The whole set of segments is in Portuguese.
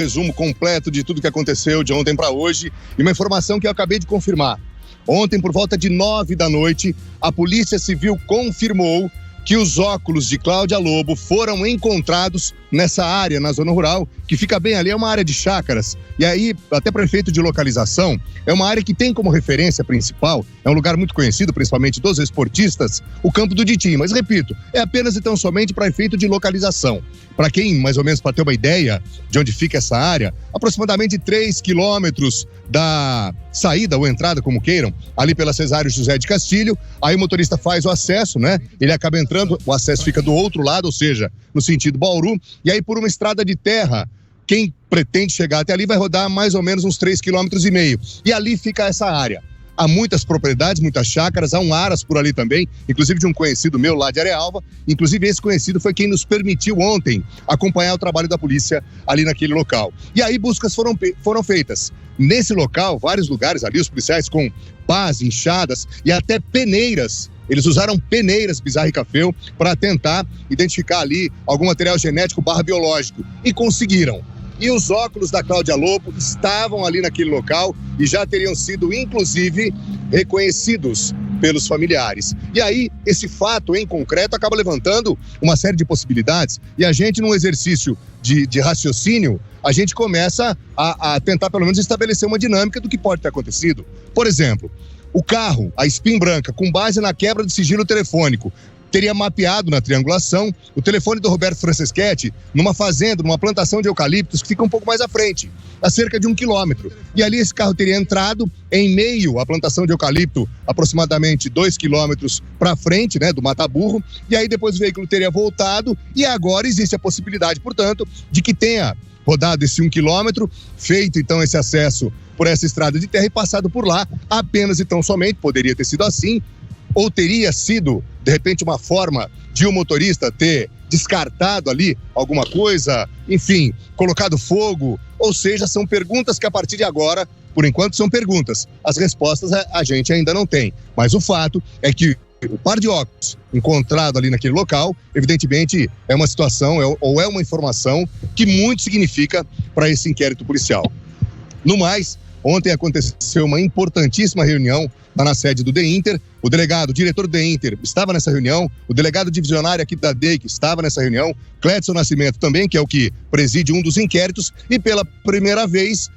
resumo completo de tudo que aconteceu de ontem para hoje e uma informação que eu acabei de confirmar. Ontem, por volta de 9 da noite, a Polícia Civil confirmou que os óculos de Cláudia Lobo foram encontrados nessa área, na zona rural, que fica bem ali, é uma área de chácaras. E aí, até para efeito de localização, é uma área que tem como referência principal, é um lugar muito conhecido, principalmente dos esportistas, o Campo do Ditim. Mas, repito, é apenas e tão somente para efeito de localização. Para quem, mais ou menos, para ter uma ideia de onde fica essa área, aproximadamente 3 quilômetros da saída ou entrada, como queiram, ali pela Cesário José de Castilho. Aí o motorista faz o acesso, né? Ele acaba entrando, o acesso fica do outro lado, ou seja, no sentido Bauru, e aí por uma estrada de terra, quem pretende chegar até ali vai rodar mais ou menos uns 3,5 quilômetros. E ali fica essa área. Há muitas propriedades, muitas chácaras, há um aras por ali também, inclusive de um conhecido meu lá de Arealva. Inclusive esse conhecido foi quem nos permitiu ontem acompanhar o trabalho da polícia ali naquele local. E aí buscas foram feitas. Nesse local, vários lugares ali, os policiais com pás, enxadas e até peneiras. Eles usaram peneiras Bizarra e Café para tentar identificar ali algum material genético /biológico e conseguiram. E os óculos da Cláudia Lobo estavam ali naquele local e já teriam sido, inclusive, reconhecidos pelos familiares. E aí, esse fato em concreto acaba levantando uma série de possibilidades e a gente, num exercício de raciocínio, a gente começa a tentar, pelo menos, estabelecer uma dinâmica do que pode ter acontecido. Por exemplo, o carro, a Spin branca, com base na quebra de sigilo telefônico, teria mapeado na triangulação o telefone do Roberto Franceschetti numa fazenda, numa plantação de eucaliptos que fica um pouco mais à frente, a cerca de 1 quilômetro. E ali esse carro teria entrado em meio à plantação de eucalipto, aproximadamente 2 quilômetros para frente, né, do Mataburro, e aí depois o veículo teria voltado e agora existe a possibilidade, portanto, de que tenha rodado esse 1 quilômetro, feito então esse acesso por essa estrada de terra e passado por lá apenas e tão somente, poderia ter sido assim, ou teria sido, de repente, uma forma de um motorista ter descartado ali alguma coisa, enfim, colocado fogo, ou seja, são perguntas que a partir de agora, por enquanto são perguntas, as respostas a gente ainda não tem, mas o fato é que o par de óculos encontrado ali naquele local, evidentemente é uma situação ou é uma informação que muito significa para esse inquérito policial. No mais, ontem aconteceu uma importantíssima reunião lá na sede do DEINTER. O delegado, o diretor do DEINTER estava nessa reunião, o delegado divisionário aqui da DEIC estava nessa reunião, Clédson Nascimento também, que é o que preside um dos inquéritos, e pela primeira vez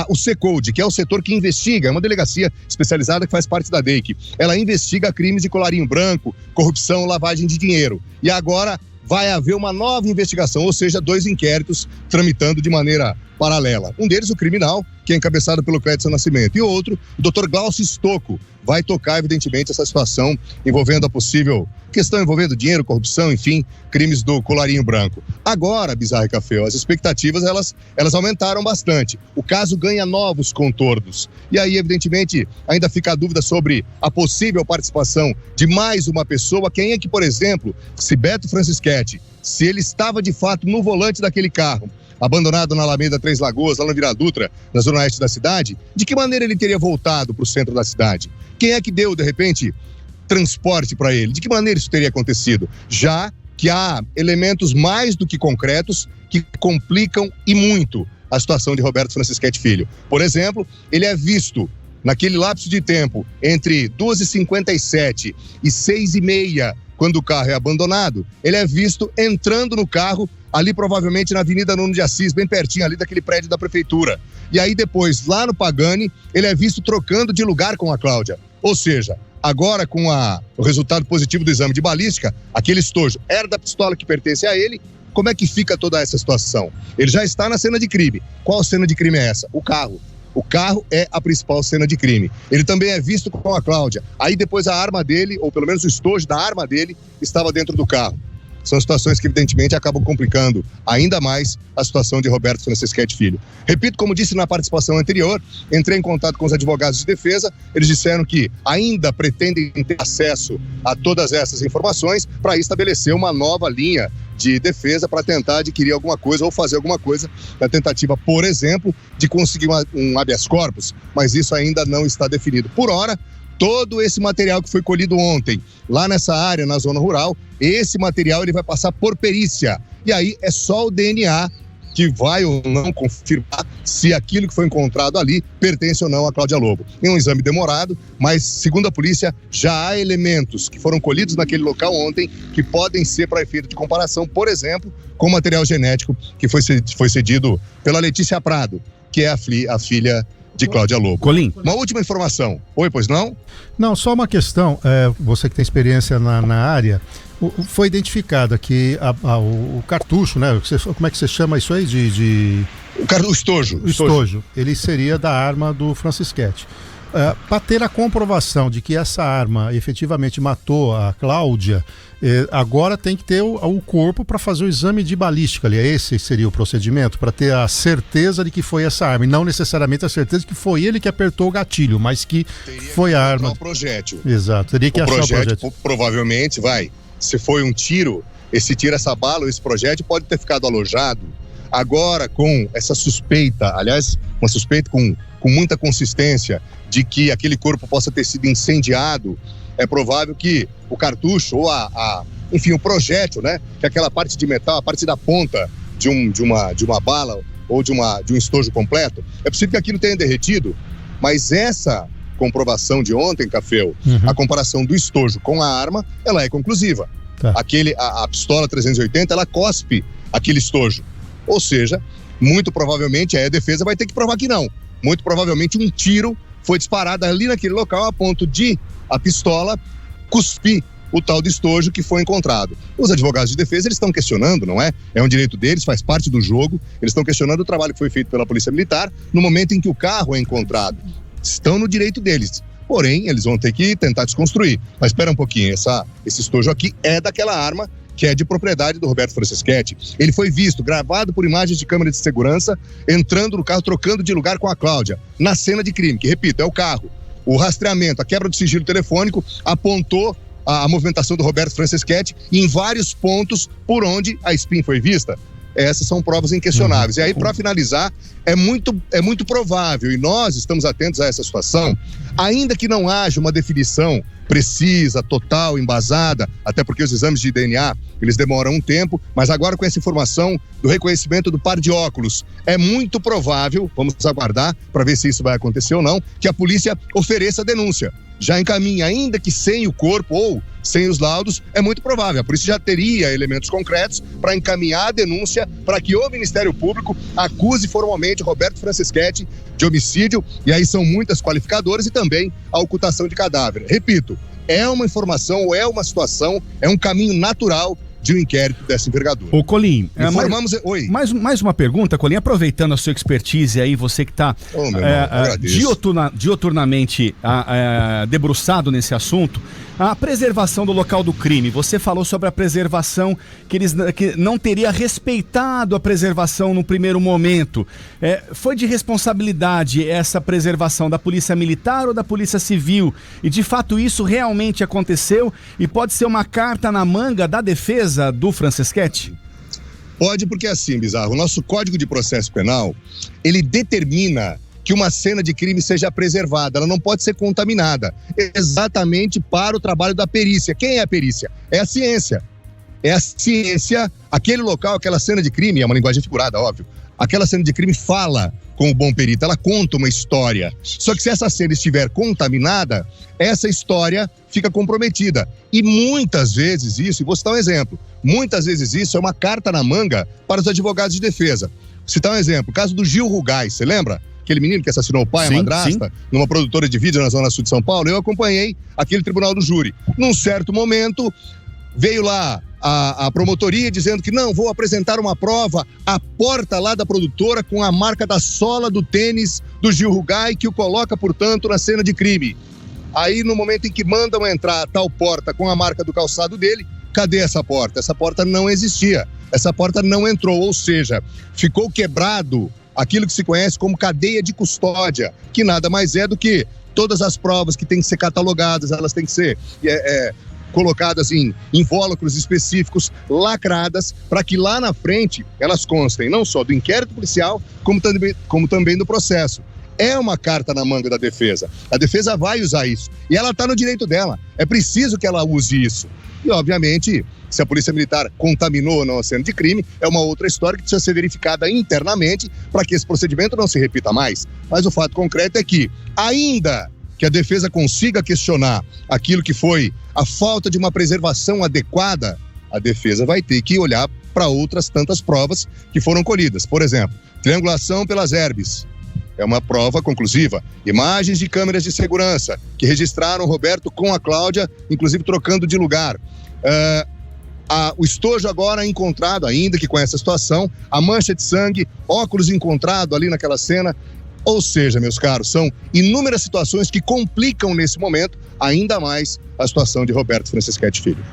o SECOLD, que é o setor que investiga, é uma delegacia especializada que faz parte da DEIC. Ela investiga crimes de colarinho branco, corrupção, lavagem de dinheiro. E agora vai haver uma nova investigação, ou seja, 2 inquéritos tramitando de maneira paralela. Um deles, o criminal, que é encabeçado pelo Clédson Nascimento, e o outro, o Dr. Glaucio Stocco, vai tocar, evidentemente, essa situação envolvendo a possível questão envolvendo dinheiro, corrupção, enfim, crimes do colarinho branco. Agora, Bizarra e Café, as expectativas, elas aumentaram bastante. O caso ganha novos contornos. E aí, evidentemente, ainda fica a dúvida sobre a possível participação de mais uma pessoa. Quem é que, por exemplo, se Beto Franceschetti, se ele estava de fato no volante daquele carro, abandonado na Alameda Três Lagoas, lá no Vila Dutra, na zona oeste da cidade, de que maneira ele teria voltado para o centro da cidade? Quem é que deu, de repente, transporte para ele? De que maneira isso teria acontecido? Já que há elementos mais do que concretos que complicam e muito a situação de Roberto Franceschetti Filho. Por exemplo, ele é visto naquele lapso de tempo entre 2h57 e 6h30, quando o carro é abandonado, ele é visto entrando no carro ali provavelmente na Avenida Nuno de Assis, bem pertinho ali daquele prédio da prefeitura. E aí depois, lá no Pagani, ele é visto trocando de lugar com a Cláudia. Ou seja, agora com o resultado positivo do exame de balística, aquele estojo era da pistola que pertence a ele. Como é que fica toda essa situação? Ele já está na cena de crime. Qual cena de crime é essa? O carro. O carro é a principal cena de crime. Ele também é visto com a Cláudia. Aí depois a arma dele, ou pelo menos o estojo da arma dele, estava dentro do carro. São situações que, evidentemente, acabam complicando ainda mais a situação de Roberto Franceschetti Filho. Repito, como disse na participação anterior, entrei em contato com os advogados de defesa, eles disseram que ainda pretendem ter acesso a todas essas informações para estabelecer uma nova linha de defesa para tentar adquirir alguma coisa ou fazer alguma coisa na tentativa, por exemplo, de conseguir um habeas corpus, mas isso ainda não está definido. Por hora, todo esse material que foi colhido ontem, lá nessa área, na zona rural, esse material ele vai passar por perícia. E aí é só o DNA que vai ou não confirmar se aquilo que foi encontrado ali pertence ou não a Cláudia Lobo. É um exame demorado, mas segundo a polícia já há elementos que foram colhidos naquele local ontem que podem ser para efeito de comparação, por exemplo, com o material genético que foi cedido pela Letícia Prado, que é a filha de Cláudia Lobo. Colim. Uma última informação. Oi, pois não? Não, só uma questão. Você que tem experiência na área, foi identificado aqui o cartucho, né? Como é que você chama isso aí? O estojo. O estojo. Ele seria da arma do Francischetti. Para ter a comprovação de que essa arma efetivamente matou a Cláudia, agora tem que ter o corpo para fazer o exame de balística ali. Esse seria o procedimento, para ter a certeza de que foi essa arma, e não necessariamente a certeza de que foi ele que apertou o gatilho, mas que foi a arma. O projétil. Exato, teria que achar o projétil. Provavelmente se foi um tiro, essa bala ou esse projétil pode ter ficado alojado. Agora, com essa suspeita, aliás, uma suspeita com muita consistência de que aquele corpo possa ter sido incendiado, é provável que o cartucho ou enfim, o projétil, né, que é aquela parte de metal, a parte da ponta de uma bala ou de um estojo completo, é possível que aquilo tenha derretido, mas essa comprovação de ontem, Cafeu, a comparação do estojo com a arma, ela é conclusiva. Tá. A pistola 380, ela cospe aquele estojo. Ou seja, muito provavelmente a defesa vai ter que provar que não. Muito provavelmente um tiro foi disparado ali naquele local a ponto de a pistola cuspir o tal de estojo que foi encontrado. Os advogados de defesa, eles estão questionando, não é? É um direito deles, faz parte do jogo. Eles estão questionando o trabalho que foi feito pela Polícia Militar no momento em que o carro é encontrado. Estão no direito deles. Porém, eles vão ter que tentar desconstruir. Mas espera um pouquinho, esse estojo aqui é daquela arma que é de propriedade do Roberto Francischetti. Ele foi visto, gravado por imagens de câmera de segurança, entrando no carro, trocando de lugar com a Cláudia, na cena de crime, que, repito, é o carro. O rastreamento, a quebra do sigilo telefônico apontou a movimentação do Roberto Francischetti em vários pontos por onde a SPIN foi vista. Essas são provas inquestionáveis. E aí, para finalizar, é muito provável, e nós estamos atentos a essa situação, ainda que não haja uma definição precisa, total, embasada, até porque os exames de DNA, eles demoram um tempo, mas agora com essa informação do reconhecimento do par de óculos, é muito provável, vamos aguardar para ver se isso vai acontecer ou não, que a polícia ofereça a denúncia. Já encaminha, ainda que sem o corpo ou sem os laudos, é muito provável. A polícia já teria elementos concretos para encaminhar a denúncia para que o Ministério Público acuse formalmente Roberto Francischetti de homicídio, e aí são muitas qualificadoras, e também a ocultação de cadáver. Repito, é uma informação ou é uma situação, é um caminho natural de um inquérito dessa envergadura. Ô Colim, Oi. Mais uma pergunta, Colim, aproveitando a sua expertise aí, você que está dioturnamente debruçado nesse assunto, a preservação do local do crime. Você falou sobre a preservação, que não teria respeitado a preservação no primeiro momento. Foi de responsabilidade essa preservação da Polícia Militar ou da Polícia Civil? E de fato isso realmente aconteceu e pode ser uma carta na manga da defesa do Francischetti? Pode, porque é assim, Bizarro, o nosso Código de Processo Penal, ele determina que uma cena de crime seja preservada, ela não pode ser contaminada, exatamente para o trabalho da perícia. Quem é a perícia? É a ciência. É a ciência, aquele local, aquela cena de crime, é uma linguagem figurada, óbvio, aquela cena de crime fala com o bom perito, ela conta uma história. Só que se essa cena estiver contaminada, essa história fica comprometida. E muitas vezes isso, e vou citar um exemplo, muitas vezes isso é uma carta na manga para os advogados de defesa. Vou citar um exemplo, o caso do Gil Rugais, você lembra? Aquele menino que assassinou o pai, a madrasta, numa produtora de vídeo na Zona Sul de São Paulo. Eu acompanhei aquele tribunal do júri. Num certo momento, veio lá a promotoria dizendo que não, vou apresentar uma prova, a porta lá da produtora com a marca da sola do tênis do Gil Rugais, que o coloca, portanto, na cena de crime. Aí, no momento em que mandam entrar a tal porta com a marca do calçado dele, cadê essa porta? Essa porta não existia. Essa porta não entrou, ou seja, ficou quebrado aquilo que se conhece como cadeia de custódia, que nada mais é do que todas as provas que têm que ser catalogadas, elas têm que ser colocadas em invólucros específicos, lacradas, para que lá na frente elas constem não só do inquérito policial, como também do processo. É uma carta na manga da defesa. A defesa vai usar isso. E ela está no direito dela. É preciso que ela use isso. E, obviamente, se a Polícia Militar contaminou ou não a cena de crime, é uma outra história que precisa ser verificada internamente para que esse procedimento não se repita mais. Mas o fato concreto é que, ainda que a defesa consiga questionar aquilo que foi a falta de uma preservação adequada, a defesa vai ter que olhar para outras tantas provas que foram colhidas. Por exemplo, triangulação pelas herbes. É uma prova conclusiva. Imagens de câmeras de segurança que registraram o Roberto com a Cláudia, inclusive trocando de lugar. O estojo agora encontrado, ainda que com essa situação, a mancha de sangue, óculos encontrado ali naquela cena. Ou seja, meus caros, são inúmeras situações que complicam nesse momento ainda mais a situação de Roberto Francischetti Filho.